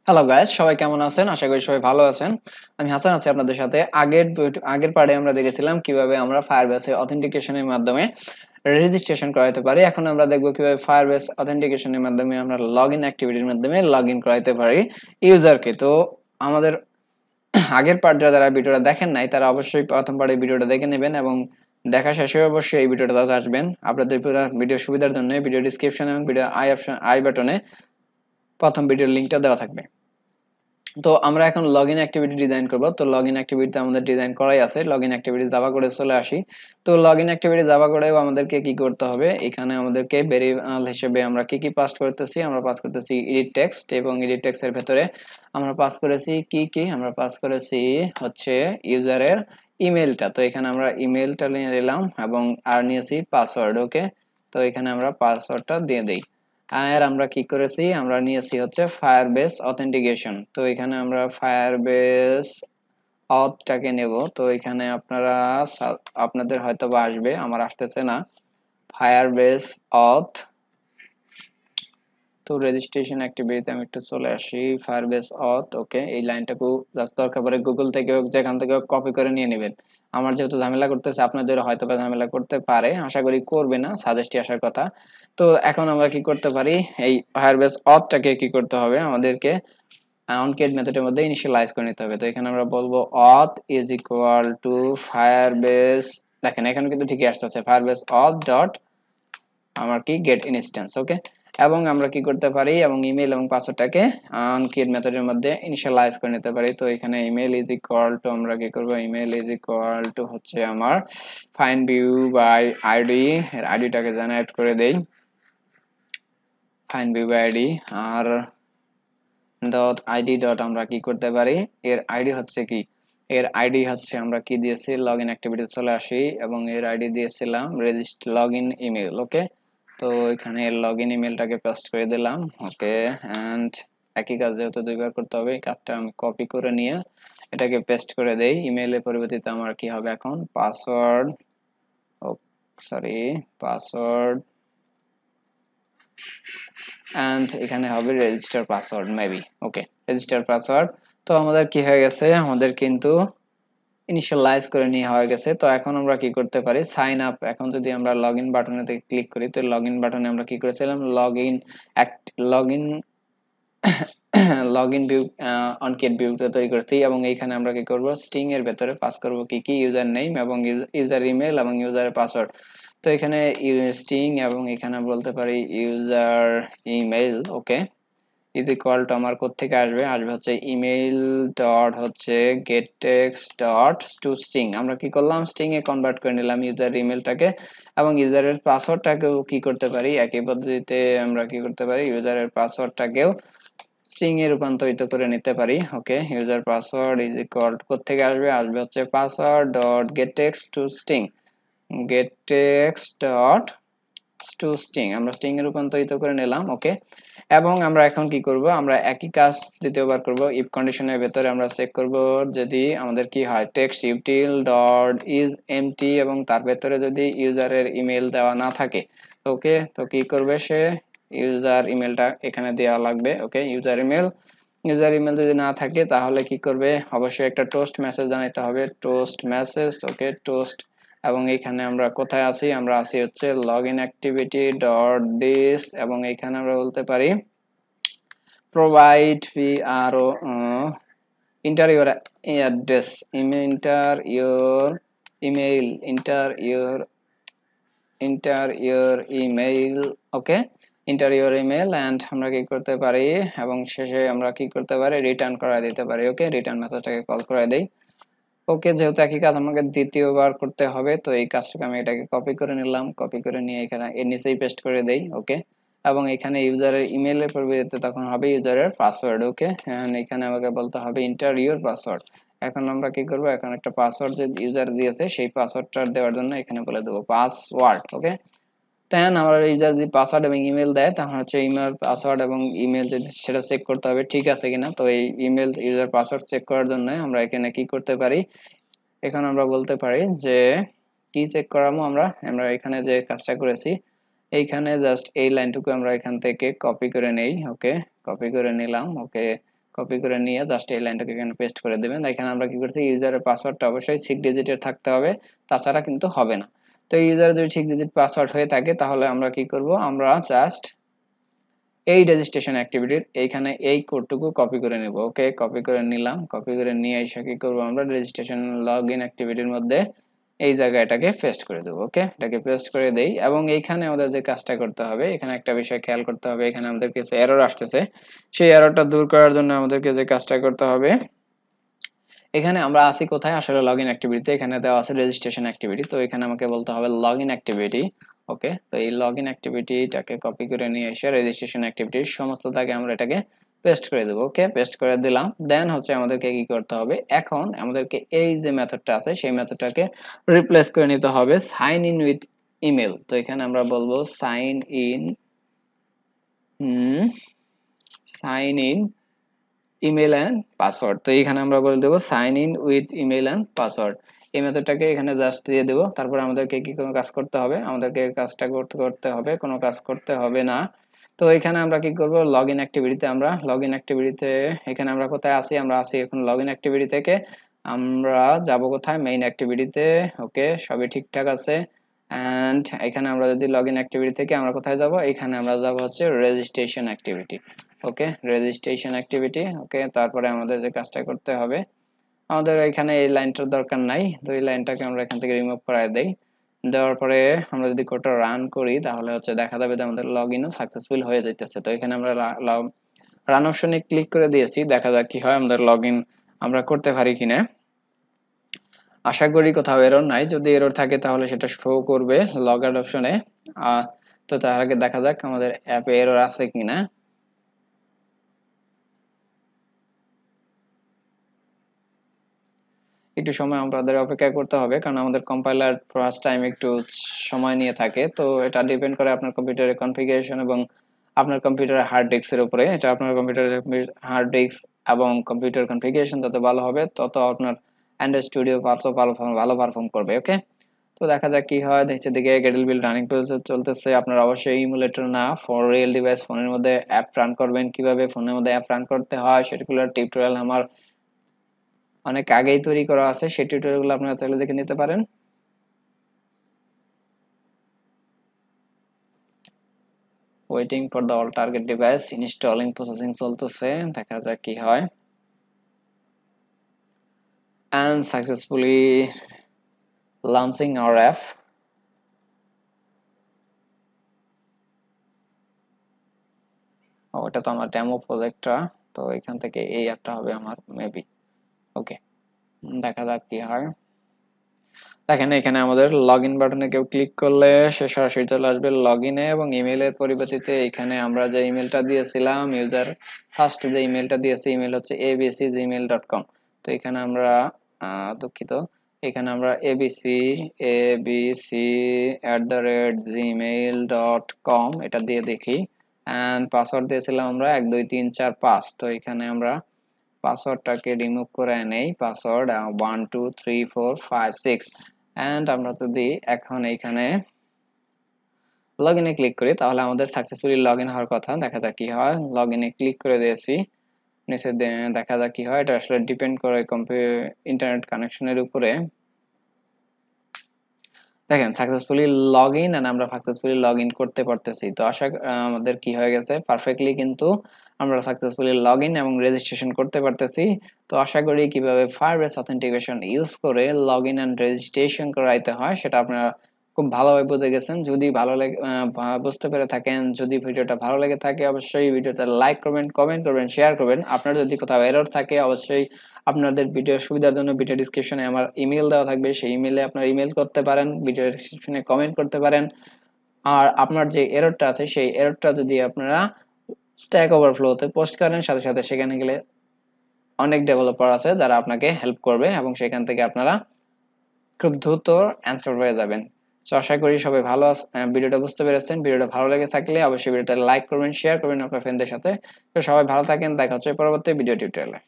Hello guys, সবাই কেমন আছেন? আশা করি সবাই ভালো আছেন। আমি হাসান আছি আপনাদের সাথে। আগের পার্টে আমরা দেখেছিলাম কিভাবে আমরা Firebase এর অথেন্টিকেশনের মাধ্যমে রেজিস্ট্রেশন করাতে পারি। এখন আমরা দেখব কিভাবে Firebase অথেন্টিকেশনের মাধ্যমে আমরা লগইন অ্যাক্টিভিটির মাধ্যমে লগইন করাতে পারি ইউজারকে। তো আমাদের আগের পার্ট যারা ভিডিওটা দেখেন নাই তারা অবশ্যই প্রথম পার্টের ভিডিওটা দেখে নেবেন এবং দেখা শেষে অবশ্যই এই ভিডিওটা আসবেন। আপনাদের পুরো ভিডিও সুবিধার জন্য ভিডিও ডেসক্রিপশন এবং ভিডিও আই বাটনে প্রথম ভিডিওর লিংকটা দেওয়া থাকবে। তো আমরা এখন লগইন অ্যাক্টিভিটি ডিজাইন করব। তো লগইন অ্যাক্টিভিটি আমাদের ডিজাইন করাই আছে। লগইন অ্যাক্টিভিটি জাভা করে চলে আসি। তো লগইন অ্যাক্টিভিটি জাভা করেও আমাদেরকে কি করতে হবে, এখানে আমাদেরকে ভেরিয়েবল হিসেবে আমরা কি পাস করতেছি, আমরা পাস করতেছি এডিট টেক্সট এবং এডিট টেক্সটের ভেতরে আমরা পাস করেছি কি আমরা পাস করেছি হচ্ছে ইউজারের ইমেলটা। তো এখানে আমরা ইমেলটা নিয়ে নিলাম এবং আর নিয়েছি পাসওয়ার্ড। ওকে, তো এখানে আমরা পাসওয়ার্ডটা দিয়ে দেই। আর আমরা কি করেছি, আমরা নিয়েছি হচ্ছে Firebase অথেন্টিকেশন। তো এখানে আমরা Firebase অথটাকে নেব। তো এখানে আপনাদের হয়তো বা আসবে, আমার আসতেছে না। Firebase অথ, তো রেজিস্ট্রেশন অ্যাক্টিভিটিতে আমি একটু চলে আসি। Firebase অথ, ওকে, এই লাইনটাকে দরকার পড়ে গুগল থেকে হোক যেখান থেকে কপি করে নিয়ে নেবেন। আমার যেহেতু ঝামেলা করতেছে, আপনাদের হয়তো বা ঝামেলা করতে পারে, আশা করি করবে না, সাজেস্টই আসার কথা। তো এখন আমরা কি করতে পারি, এই Firebase অথটাকে কি করতে হবে, আমাদেরকে অনকেড মেথডের মধ্যে ইনিশিয়ালাইজ করে নিতে হবে। তো এখানে আমরা বলবো অথ ইজ ইকুয়াল টু Firebase, দেখেন এখানে কিন্তু ঠিকই আসতেছে Firebase অথ ডট আমার কি গেট ইনস্ট্যান্স। ওকে, এবং আমরা কি করতে পারি, এবং ইমেল এবং পাসওয়ার্ডটাকে অনকেড মেথডের মধ্যে ইনিশিয়ালাইজ করে নিতে পারি। তো এখানে ইমেল ইজ ইকুয়াল টু, আমরা কি করব, ইমেল ইজ ইকুয়াল টু হচ্ছে আমার ফাইন্ড ভিউ বাই আইডি, এর আইডিটাকে জেনারেট করে দেই, ফাইন্ড ভিউ বাই আইডি। আর ডট আইডি ডট আমরা কি করতে পারি, এর আইডি হচ্ছে কি, এর আইডি হচ্ছে আমরা কি দিয়েছি, লগইন অ্যাক্টিভিটি চলে আসি এবং এর আইডি দিয়েছিলাম রেজিস্টার লগইন ইমেল। ওকে, তো এখানে লগইন ইমেলটাকে পেস্ট করে দিলাম। ওকে, এন্ড একই কাজ যেহেতু দুইবার করতে হবে, এই কাজটা আমি কপি করে নিয়ে এটাকে পেস্ট করে দেই। ইমেলের পরিবর্তে আমার কি হবে এখন, password, oh sorry, password and এখানে হবে register password maybe. Okay, register password. তো আমাদের কি হয়ে গেছে, আমাদের কিন্তু ইনিশিয়ালাইজ করে নিয়ে হয়ে গেছে। তো এখন আমরা কি করতে পারি, সাইন আপ। এখন যদি আমরা লগইন বাটনে ক্লিক করি, তো লগইন বাটনে আমরা কি করেছিলাম, লগইন লগইন লগইন ভিউ অনকেট ভিউটা তৈরি করছি এবং এইখানে আমরা কি করব, স্ট্রিং এর ভেতরে পাস করব কি ইউজার নেম এবং ইউজার ইমেল এবং ইউজারের পাসওয়ার্ড। তো এখানে স্ট্রিং এবং এখানে বলতে পারি user email. Okay, is equal two আমার কোত্থেকে আসবে, আসবে হচ্ছে ইমেল ডট হচ্ছে gate text dot to string. আমরা কি করলাম, স্ট্রিং এ কনভার্ট করে নিলাম ইউজার ইমেলটাকে এবং ইউজারের পাসওয়ার্ডটাকেও কি করতে পারি, একই পদ্ধতিতে আমরা কি করতে পারি, ইউজারের পাসওয়ার্ডটাকেও স্ট্রিং এ রূপান্তরিত করে নিতে পারি। Okay, user password is equal to কোত্থেকে আসবে, আসবে হচ্ছে password dot get text to string, get text dot to string, আমরা স্ট্রিং এ রূপান্তরিত করে নিলাম। ওকে, এবং আমরা এখন কি করব, আমরা একই কাজ দ্বিতীয়বার করব। ইফ কন্ডিশনের ভেতরে আমরা চেক করব যদি আমাদের কি হয়, text util dot is empty এবং তার ভেতরে যদি ইউজারের ইমেল দেওয়া না থাকে। ওকে, তো কি করবে সে, ইউজার ইমেলটা এখানে দেওয়া লাগবে। ওকে, ইউজার ইমেল যদি না থাকে তাহলে কি করবে, অবশ্যই একটা টোস্ট মেসেজ জানাতে হবে, টোস্ট মেসেজ। ওকে, টোস্ট, এবং এখানে আমরা কোথায় আছি, আমরা আছি হচ্ছে লগইন অ্যাক্টিভিটি ডট দিস এবং এখানে আমরা বলতে পারি provide enter your address, enter your email. Okay, enter your email and আমরা কি করতে পারি, এবং শেষে আমরা কি করতে পারি, রিটার্ন করা দিতে পারি। ওকে, রিটার্ন মেসেজটাকে কল করে দেই। ওকে, যেহেতু একই কাজ আমাকে দ্বিতীয়বার করতে হবে, তো এই কাজটাকে আমি এটাকে কপি করে নিলাম, কপি করে নিয়ে এখানে এর নিচেই পেস্ট করে দেই। ওকে, এবং এখানে ইউজারের ইমেলের পরিবর্তে তখন হবে ইউজারের পাসওয়ার্ড। ওকে, এখানে আমাকে বলতে হবে এন্টার ইউর পাসওয়ার্ড। এখন আমরা কি করব, এখন একটা পাসওয়ার্ড যে ইউজার দিয়েছে সেই পাসওয়ার্ডটা দেওয়ার জন্য এখানে বলে দেবো পাসওয়ার্ড। ওকে, দেন আমরা ইউজার যদি পাসওয়ার্ড এবং ইমেল দেয় তখন হচ্ছে ইমেল পাসওয়ার্ড এবং ইমেল যদি সেটা চেক করতে হবে ঠিক আছে কিনা। তো এই ইমেল ইউজার পাসওয়ার্ড চেক করার জন্য আমরা এখানে কি করতে পারি, এখন আমরা বলতে পারি যে কি চেক করামো, আমরা আমরা এখানে যে কাজটা করেছি এইখানে জাস্ট এই লাইনটুকু আমরা এখান থেকে কপি করে নেই। ওকে, কপি করে নিলাম। ওকে, কপি করে নিয়ে জাস্ট এই লাইনটাকে এখানে পেস্ট করে দেবেন। এখানে আমরা কি করছি, ইউজারের পাসওয়ার্ডটা অবশ্যই 6 ডিজিটের থাকতে হবে, তাছাড়া কিন্তু হবে না। তো ইউজারের যদি 6 ডিজিট পাসওয়ার্ড হয়ে থাকে তাহলে আমরা কি করব, আমরা জাস্ট এই রেজিস্ট্রেশন অ্যাক্টিভিটির এইখানে এই কোডটুকু কপি করে নেব। ওকে, কপি করে নিলাম। কপি করে নিয়ে এসে কি করব, আমরা রেজিস্ট্রেশন লগইন অ্যাক্টিভিটির মধ্যে এই জায়গায় এটাকে পেস্ট করে দেব। ওকে, এটাকে পেস্ট করে দেই এবং এইখানে আমাদের যে কাজটা করতে হবে, এখানে একটা বিষয় খেয়াল করতে হবে, এখানে আমাদের কিছু এরর আসতেছে, সেই এররটা দূর করার জন্য আমাদেরকে যে কাজটা করতে হবে, এখানে আমরা আছি কোথায়, আসলে লগইন অ্যাক্টিভিটিতে। এখানে দেওয়া আছে রেজিস্ট্রেশন অ্যাক্টিভিটি, তো এখানে আমাকে বলতে হবে লগইন অ্যাক্টিভিটি। ওকে, তো এই লগইন অ্যাক্টিভিটিটাকে কপি করে নিয়ে এসে রেজিস্ট্রেশন অ্যাক্টিভিটির সমস্ত দাগে আমরা এটাকে পেস্ট করে দেব। ওকে, পেস্ট করে দিলাম। দেন হচ্ছে আমাদেরকে কি করতে হবে, এখন আমাদেরকে এই যে মেথডটা আছে সেই মেথডটাকে রিপ্লেস করে নিতে হবে সাইন ইন উইথ ইমেল। তো এখানে আমরা বলবো sign in sign in email and password. তো এখানে আমরা বলে দেবো sign in with email and password. এই মেথডটাকে এখানে জাস্ট দিয়ে দেবো। তারপর আমাদেরকে কি কোনো কাজ করতে হবে, আমাদেরকে কাজটা করতে হবে, কোনো কাজ করতে হবে না। তো এখানে আমরা কি করব, লগইন অ্যাক্টিভিটিতে, আমরা লগইন অ্যাক্টিভিটিতে এখানে আমরা কোথায় আছি, আমরা আছি এখন লগইন অ্যাক্টিভিটি থেকে আমরা যাব কোথায়, মেইন অ্যাক্টিভিটিতে। ওকে, সবই ঠিকঠাক আছে। অ্যান্ড এখানে আমরা যদি লগইন অ্যাক্টিভিটি থেকে আমরা কোথায় যাব, এখানে আমরা যাব হচ্ছে রেজিস্ট্রেশন অ্যাক্টিভিটি। ওকে, রেজিস্ট্রেশন অ্যাক্টিভিটি। ওকে, তারপরে আমাদের যে কাজটা করতে হবে, আমাদের এখানে এই লাইনটার দরকার নাই, তো এই লাইনটাকে আমরা এখান থেকে রিমুভ করায় দেই। দেওয়ার পরে আমরা যদি কোডটা রান করি তাহলে হচ্ছে দেখা যাবে যে আমাদের লগইনও সাকসেসফুল হয়ে যাইতেছে। তো এখানে আমরা রান অপশনে ক্লিক করে দিয়েছি, দেখা যাক কি হয়, আমাদের লগইন আমরা করতে পারি কিনা। আশা করি কোথাও এরর নাই, যদি এরর থাকে তাহলে সেটা শো করবে লগ আউট অপশনে। তো তার আগে দেখা যাক আমাদের অ্যাপে এরর আছে কিনা। একটু সময় আমাদের অপেক্ষা করতে হবে, কারণ আমাদের কম্পাইলার ফার্স্ট টাইম একটু সময় নিয়ে থাকে। তো এটা ডিপেন্ড করে আপনার কম্পিউটারের কনফিগারেশন এবং আপনার কম্পিউটারের হার্ড ডিস্কের উপরে। এটা আপনার কম্পিউটারের হার্ড ডিস্ক এবং কম্পিউটার কনফিগারেশন যত ভালো হবে তত আপনার অ্যান্ড্রয়েড স্টুডিও তত ভালো পারফর্ম করবে। ওকে, তো দেখা যাক কি হয়। নিচের দিকে গেটল বিল রানিং প্রসেস চলতেছে। আপনার অবশ্যই ইমুলেটর না, ফর রিয়েল ডিভাইস ফোনের মধ্যে অ্যাপ রান করবেন, কিভাবে ফোনের মধ্যে অ্যাপ রান করতে হয় সেগুলোর টিউটোরিয়াল আমার অনেক আগেই তৈরি করা আছে, সেই টিউটোরিয়ালগুলো আপনারা তাহলে দেখে নিতে পারেন। Waiting for the all target device, installing processing চলতেছে, দেখা যাক কি হয়। and successfully launching our app. ওটা তো আমার ডেমো প্রজেক্টটা, তো এখান থেকে এই অ্যাপটা হবে আমার মেবি। ওকে, দেখা যাক কি হয়। দেখেন এখানে আমাদের লগইন বাটনে কেউ ক্লিক করলে সে সরাসরি চলে আসবে লগইনে, এবং ইমেলের পরিবর্তে এখানে আমরা যে ইমেলটা দিয়েছিলাম, ইউজার ফার্স্ট যে ইমেলটা দিয়েছি, ইমেল হচ্ছে abc@gmail.com। তো এখানে আমরা দুঃখিত, এখানে আমরা abc@gmail.com এটা দিয়ে দেখি। এন্ড পাসওয়ার্ড দিয়েছিলাম আমরা 1 2 3 4 5। তো এখানে আমরা পাসওয়ার্ডটাকে রিমুভ করে নেই, পাসওয়ার্ড 1 2 3 4 5 6। এন্ড আমরা যদি এখন এইখানে লগইনে ক্লিক করি তাহলে আমাদের সাকসেসফুলি লগইন হওয়ার কথা। দেখা যাক কি হয়। লগইনে ক্লিক করে দিয়েছি, নিচে দেখা যাক কি হয়। এটা আসলে ডিপেন্ড করে ইন্টারনেট কানেকশনের উপরে। দেখেন সাকসেসফুলি লগইন, এন্ড আমরা সাকসেসফুলি লগইন করতে পারতেছি। তো আশা আমাদের কি হয়ে গেছে পারফেক্টলি, কিন্তু আমরা সাকসেসফুলি লগইন এবং রেজিস্ট্রেশন করতে পারতেছি। তো আশা করি কিভাবে Firebase অথেন্টিকেশন ইউজ করে লগইন এন্ড রেজিস্ট্রেশন করাইতে হয় সেটা আপনারা খুব ভালোভাবে বুঝে গেছেন। যদি ভালো লাগে বুঝতে পেরে থাকেন, যদি ভিডিওটা ভালো লেগে থাকে অবশ্যই ভিডিওটা লাইক করবেন, কমেন্ট করবেন, শেয়ার করবেন। আপনার যদি কোথাও এরর থাকে অবশ্যই আপনাদের ভিডিও সুবিধার জন্য ভিডিও ডেসক্রিপশনে আমার ইমেল দেওয়া থাকবে, সেই ইমেলে আপনারা ইমেল করতে পারেন, ভিডিও ডেসক্রিপশনে কমেন্ট করতে পারেন। আর আপনার যে এররটা আছে সেই এররটা যদি আপনারা স্ট্যাক ওভারফ্লোতে পোস্ট করেন, সাথে সাথে সেখানে গেলে অনেক ডেভেলপার আছে যারা আপনাকে হেল্প করবে, এবং সেখান থেকে আপনারা খুব দ্রুত অ্যান্সার পেয়ে যাবেন। তো আশা করি সবাই ভালো ভিডিওটা বুঝতে পেরেছেন। ভিডিওটা ভালো লেগে থাকলে অবশ্যই ভিডিওটা লাইক করবেন, শেয়ার করবেন আপনার ফ্রেন্ডদের সাথে। তো সবাই ভালো থাকেন, দেখা হচ্ছে পরবর্তী ভিডিও টিউটোরিয়ালে।